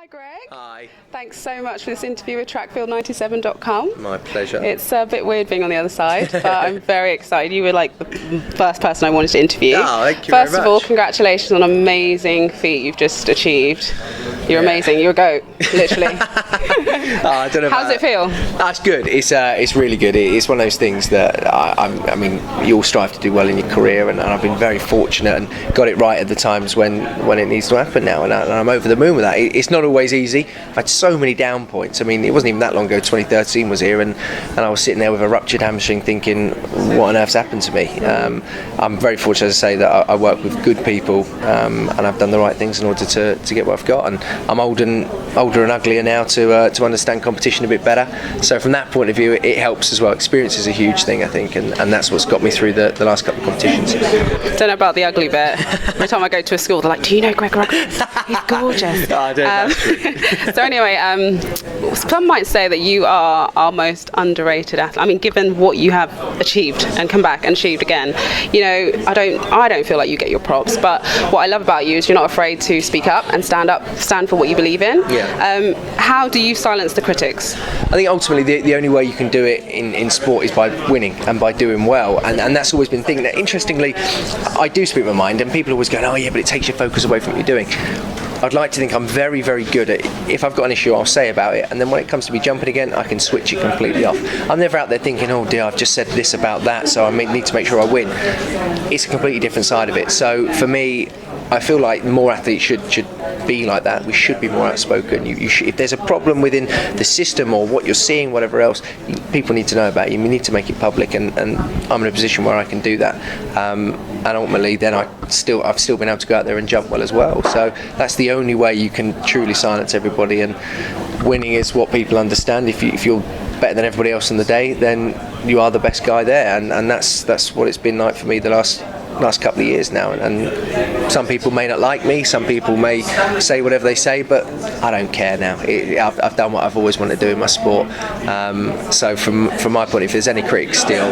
Hi Greg. Hi. Thanks so much for this interview with trackfield97.com. My pleasure. It's a bit weird being on the other side, but I'm very excited. You were like the first person I wanted to interview. Oh, thank you First very of all, much. congratulations on an amazing feat you've just achieved. You're amazing. You're a goat, literally. I don't know. How does it feel? It's good. It's really good. It's one of those things that I mean, you all strive to do well in your career, and I've been very fortunate and got it right at the times when it needs to happen now, and I'm over the moon with that. It's not always easy. I've had so many down points. I mean, it wasn't even that long ago. 2013 was here, and I was sitting there with a ruptured hamstring, thinking, what on earth's happened to me? I'm very fortunate to say that I work with good people, and I've done the right things in order to get what I've got. And I'm older and uglier now to understand competition a bit better. So from that point of view, it helps as well. Experience is a huge thing, I think, and that's what's got me through the last couple of competitions. Don't know about the ugly bit. Every time I go to a school, they're like, "Do you know Greg Rutherford? He's gorgeous." I don't So anyway, some might say that you are our most underrated athlete. I mean, given what you have achieved and come back and achieved again, you know, I don't feel like you get your props. But what I love about you is you're not afraid to speak up and stand for what you believe in. Yeah. How do you silence the critics? I think ultimately the only way you can do it in sport is by winning and by doing well, and that's always been the thing. That interestingly, I do speak my mind, and people are always going, "Oh yeah, but it takes your focus away from what you're doing." I'd like to think I'm very, very good at, if I've got an issue, I'll say about it, and then when it comes to me jumping again, I can switch it completely off. I'm never out there thinking, "Oh dear, I've just said this about that, so I need to make sure I win." It's a completely different side of it. So for me, I feel like more athletes should be like that. We should be more outspoken. You should, if there's a problem within the system or what you're seeing, whatever else, people need to know about it. You need to make it public, and I'm in a position where I can do that. And ultimately, then I've still been able to go out there and jump well as well. So that's the only way you can truly silence everybody. And winning is what people understand. If you're better than everybody else in the day, then you are the best guy there. And that's what it's been like for me the last couple of years now, and some people may not like me, some people may say whatever they say, but I don't care now. I've done what I've always wanted to do in my sport, so from my point of view, if there's any critics still,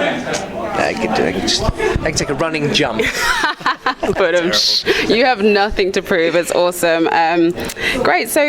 they can take a running jump. But you have nothing to prove. It's awesome. Great. So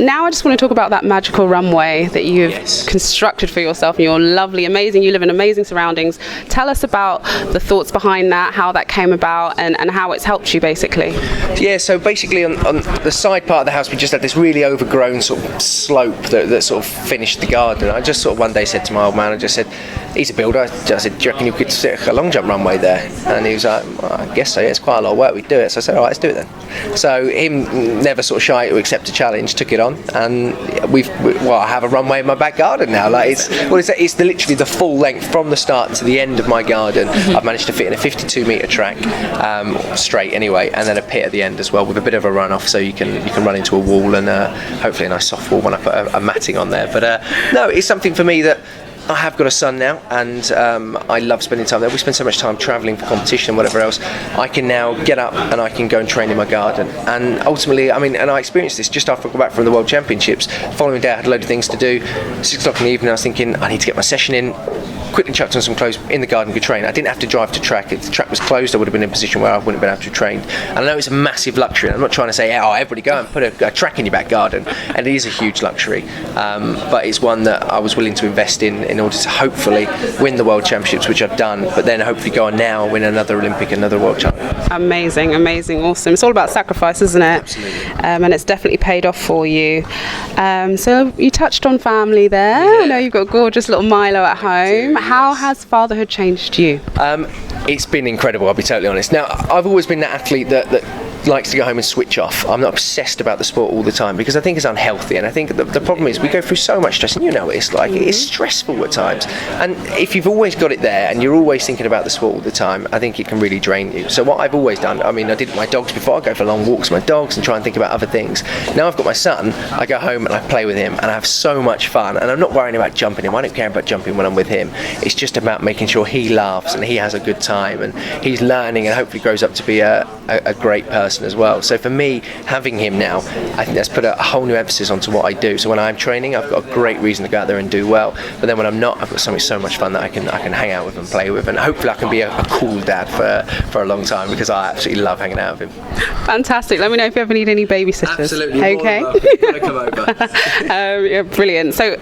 now I just want to talk about that magical runway that you've constructed for yourself, and you're lovely, amazing. You live in amazing surroundings. Tell us about the thoughts behind that, how that came about, and how it's helped you, basically. Yeah, so basically on the side part of the house, we just had this really overgrown sort of slope that sort of finished the garden. I just sort of one day said to my old man, I just said, he's a builder, I said, "Do you reckon you could stick a long jump runway there?" And he was like, "Well, I guess so, yeah, it's quite a lot of work, we'd do it." So I said, "All right, let's do it then." So him, never sort of shy to accept a challenge, took it on, and I have a runway in my back garden now. Like it's literally the full length from the start to the end of my garden. I've managed to fit in a 52 metre track, straight anyway, and then a pit at the end as well with a bit of a runoff, so you can run into a wall, and hopefully a nice soft wall when I put a matting on there. But no, it's something for me that I have got a son now, and I love spending time there. We spend so much time travelling for competition and whatever else. I can now get up and I can go and train in my garden. And ultimately, I mean, and I experienced this just after I got back from the World Championships. Following day, I had a load of things to do. 6 o'clock in the evening, I was thinking, I need to get my session in. Quickly chucked on some clothes in the garden, could train. I didn't have to drive to track. If the track was closed, I would have been in a position where I wouldn't have been able to train. And I know it's a massive luxury. I'm not trying to say, "Oh, everybody go and put a track in your back garden," and it is a huge luxury. But it's one that I was willing to invest in order to hopefully win the World Championships, which I've done, but then hopefully go on now and win another Olympic, another World Championship. Amazing, amazing, awesome. It's all about sacrifice, isn't it? Absolutely. And it's definitely paid off for you. So you touched on family there. Yeah. I know you've got a gorgeous little Milo at home. How has fatherhood changed you? It's been incredible, I'll be totally honest. Now, I've always been that athlete that likes to go home and switch off. I'm not obsessed about the sport all the time because I think it's unhealthy, and I think the problem is we go through so much stress, and you know what it's like. It's stressful at times, and if you've always got it there and you're always thinking about the sport all the time, I think it can really drain you. So what I've always done, I mean, I did with my dogs before. I go for long walks with my dogs and try and think about other things. Now I've got my son, I go home and I play with him, and I have so much fun, and I'm not worrying about jumping him. I don't care about jumping when I'm with him. It's just about making sure he laughs and he has a good time, and he's learning and hopefully grows up to be a great person. person as well. So for me, having him now, I think that's put a whole new emphasis onto what I do. So when I'm training, I've got a great reason to go out there and do well. But then when I'm not, I've got something so much fun that I can hang out with and play with, and hopefully I can be a cool dad for a long time, because I absolutely love hanging out with him. Fantastic. Let me know if you ever need any babysitters. Absolutely. Okay. Come over. Yeah, brilliant. So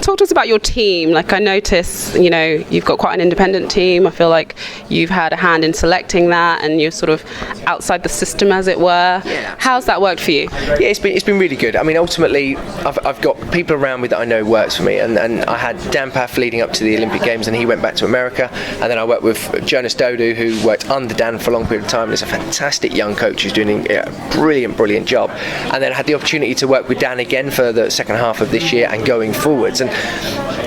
talk to us about your team. Like, I notice, you know, you've got quite an independent team. I feel like you've had a hand in selecting that, and you're sort of outside the system, as it were. Yeah. How's that worked for you? Yeah, it's been really good. I mean, ultimately, I've got people around me that I know works for me, and I had Dan Paff leading up to the Olympic Games, and he went back to America, and then I worked with Jonas Dodu, who worked under Dan for a long period of time, and is a fantastic young coach who's doing a brilliant job. And then I had the opportunity to work with Dan again for the second half of this year and going forwards. And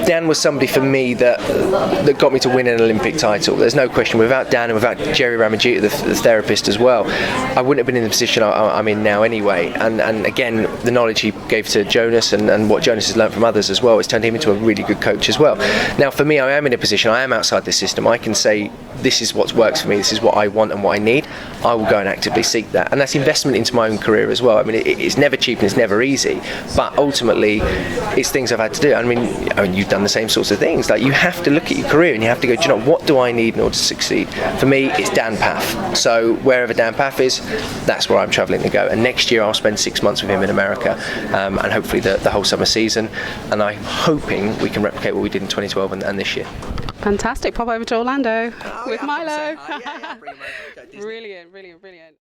Dan was somebody for me that got me to win an Olympic title. There's no question. Without Dan and without Jerry Ramagita, the therapist as well, I wouldn't have been in the position I'm in now anyway. And again, the knowledge he gave to Jonas and what Jonas has learned from others as well, it's turned him into a really good coach as well. Now for me, I am in a position, I am outside this system. I can say, this is what works for me, this is what I want and what I need. I will go and actively seek that, and that's investment into my own career as well. I mean, it's never cheap and it's never easy, but ultimately it's things I've had to do. I mean you've done the same sorts of things. Like, you have to look at your career and you have to go, do you know, what do I need in order to succeed? For me, it's Dan Paff. So wherever Dan Paff is, that's where I'm travelling to go. And next year I'll spend 6 months with him in America, and hopefully the whole summer season. And I'm hoping we can replicate what we did in 2012 and this year. Fantastic. Pop over to Orlando with yeah, Milo. yeah, brilliant. Brilliant.